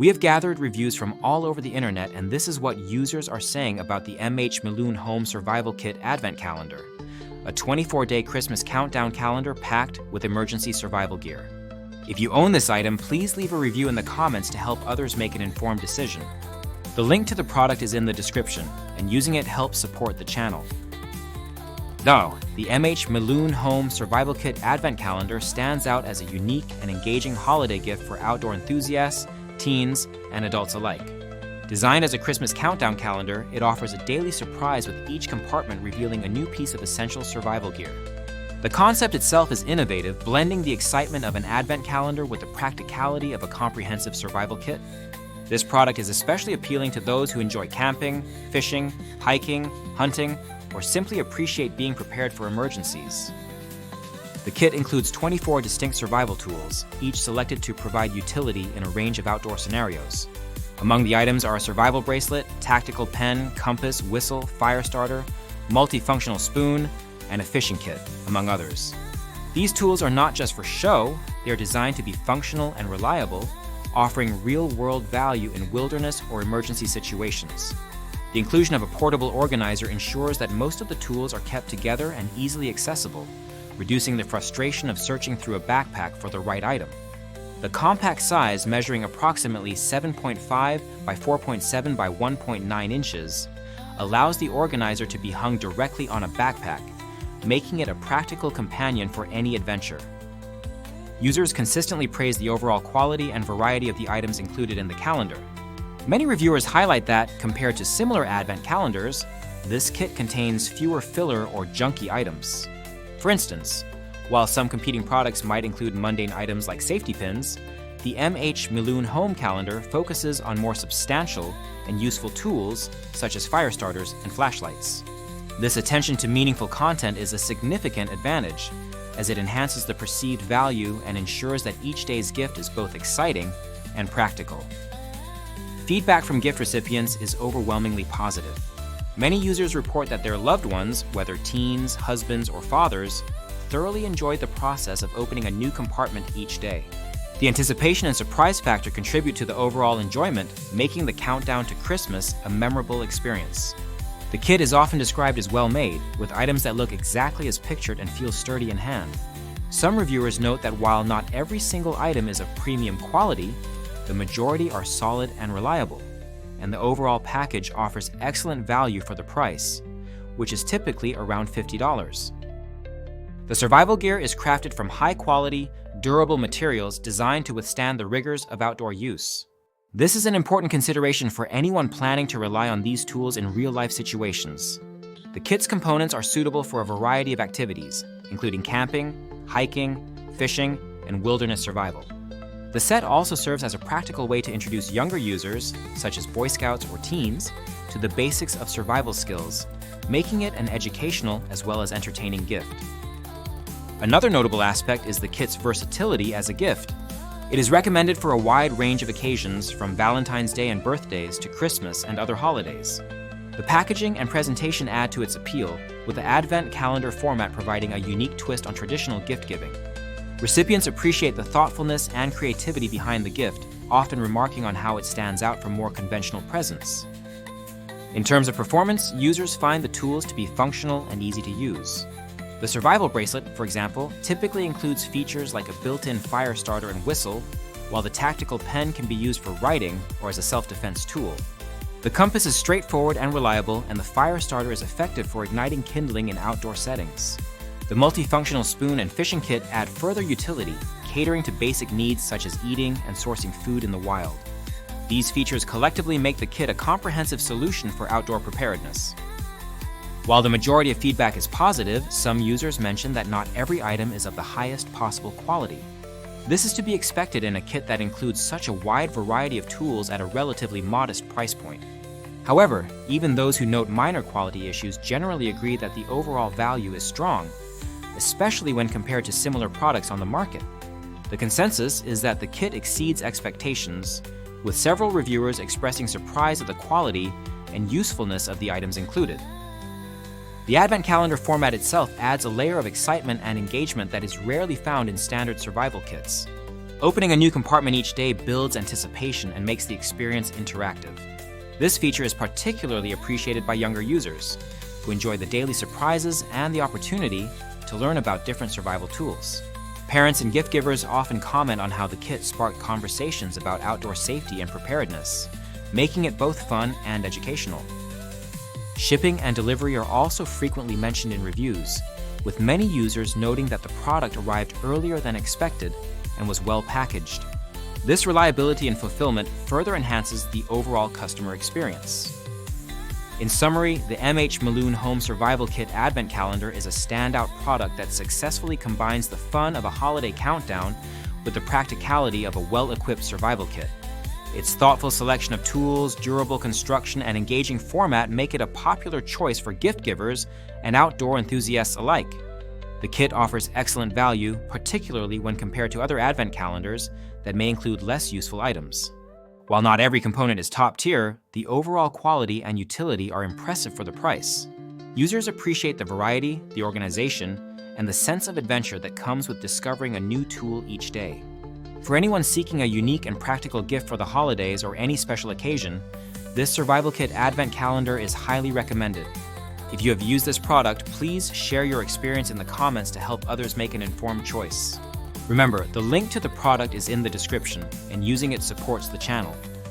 We have gathered reviews from all over the internet, and this is what users are saying about the MYLUNE Home Survival Kit Advent Calendar, a 24-day Christmas countdown calendar packed with emergency survival gear. If you own this item, please leave a review in the comments to help others make an informed decision. The link to the product is in the description, and using it helps support the channel. Though, the MYLUNE Home Survival Kit Advent Calendar stands out as a unique and engaging holiday gift for outdoor enthusiasts, teens, and adults alike. Designed as a Christmas countdown calendar, it offers a daily surprise with each compartment revealing a new piece of essential survival gear. The concept itself is innovative, blending the excitement of an advent calendar with the practicality of a comprehensive survival kit. This product is especially appealing to those who enjoy camping, fishing, hiking, hunting, or simply appreciate being prepared for emergencies. The kit includes 24 distinct survival tools, each selected to provide utility in a range of outdoor scenarios. Among the items are a survival bracelet, tactical pen, compass, whistle, fire starter, multifunctional spoon, and a fishing kit, among others. These tools are not just for show, they are designed to be functional and reliable, offering real-world value in wilderness or emergency situations. The inclusion of a portable organizer ensures that most of the tools are kept together and easily accessible, reducing the frustration of searching through a backpack for the right item. The compact size, measuring approximately 7.5 by 4.7 by 1.9 inches, allows the organizer to be hung directly on a backpack, making it a practical companion for any adventure. Users consistently praise the overall quality and variety of the items included in the calendar. Many reviewers highlight that, compared to similar advent calendars, this kit contains fewer filler or junky items. For instance, while some competing products might include mundane items like safety pins, the MYLUNE Home Calendar focuses on more substantial and useful tools such as fire starters and flashlights. This attention to meaningful content is a significant advantage, as it enhances the perceived value and ensures that each day's gift is both exciting and practical. Feedback from gift recipients is overwhelmingly positive. Many users report that their loved ones, whether teens, husbands, or fathers, thoroughly enjoyed the process of opening a new compartment each day. The anticipation and surprise factor contribute to the overall enjoyment, making the countdown to Christmas a memorable experience. The kit is often described as well-made, with items that look exactly as pictured and feel sturdy in hand. Some reviewers note that while not every single item is of premium quality, the majority are solid and reliable, and the overall package offers excellent value for the price, which is typically around $50. The survival gear is crafted from high-quality, durable materials designed to withstand the rigors of outdoor use. This is an important consideration for anyone planning to rely on these tools in real-life situations. The kit's components are suitable for a variety of activities, including camping, hiking, fishing, and wilderness survival. The set also serves as a practical way to introduce younger users, such as Boy Scouts or teens, to the basics of survival skills, making it an educational as well as entertaining gift. Another notable aspect is the kit's versatility as a gift. It is recommended for a wide range of occasions, from Valentine's Day and birthdays to Christmas and other holidays. The packaging and presentation add to its appeal, with the Advent calendar format providing a unique twist on traditional gift-giving. Recipients appreciate the thoughtfulness and creativity behind the gift, often remarking on how it stands out from more conventional presents. In terms of performance, users find the tools to be functional and easy to use. The survival bracelet, for example, typically includes features like a built-in fire starter and whistle, while the tactical pen can be used for writing or as a self-defense tool. The compass is straightforward and reliable, and the fire starter is effective for igniting kindling in outdoor settings. The multifunctional spoon and fishing kit add further utility, catering to basic needs such as eating and sourcing food in the wild. These features collectively make the kit a comprehensive solution for outdoor preparedness. While the majority of feedback is positive, some users mention that not every item is of the highest possible quality. This is to be expected in a kit that includes such a wide variety of tools at a relatively modest price point. However, even those who note minor quality issues generally agree that the overall value is strong, especially when compared to similar products on the market. The consensus is that the kit exceeds expectations, with several reviewers expressing surprise at the quality and usefulness of the items included. The Advent calendar format itself adds a layer of excitement and engagement that is rarely found in standard survival kits. Opening a new compartment each day builds anticipation and makes the experience interactive. This feature is particularly appreciated by younger users, who enjoy the daily surprises and the opportunity to learn about different survival tools. Parents and gift givers often comment on how the kit sparked conversations about outdoor safety and preparedness, making it both fun and educational. Shipping and delivery are also frequently mentioned in reviews, with many users noting that the product arrived earlier than expected and was well packaged. This reliability and fulfillment further enhances the overall customer experience. In summary, the MYLUNE Home Survival Kit Advent Calendar is a standout product that successfully combines the fun of a holiday countdown with the practicality of a well-equipped survival kit. Its thoughtful selection of tools, durable construction, and engaging format make it a popular choice for gift givers and outdoor enthusiasts alike. The kit offers excellent value, particularly when compared to other Advent calendars that may include less useful items. While not every component is top tier, the overall quality and utility are impressive for the price. Users appreciate the variety, the organization, and the sense of adventure that comes with discovering a new tool each day. For anyone seeking a unique and practical gift for the holidays or any special occasion, this Survival Kit Advent Calendar is highly recommended. If you have used this product, please share your experience in the comments to help others make an informed choice. Remember, the link to the product is in the description, and using it supports the channel.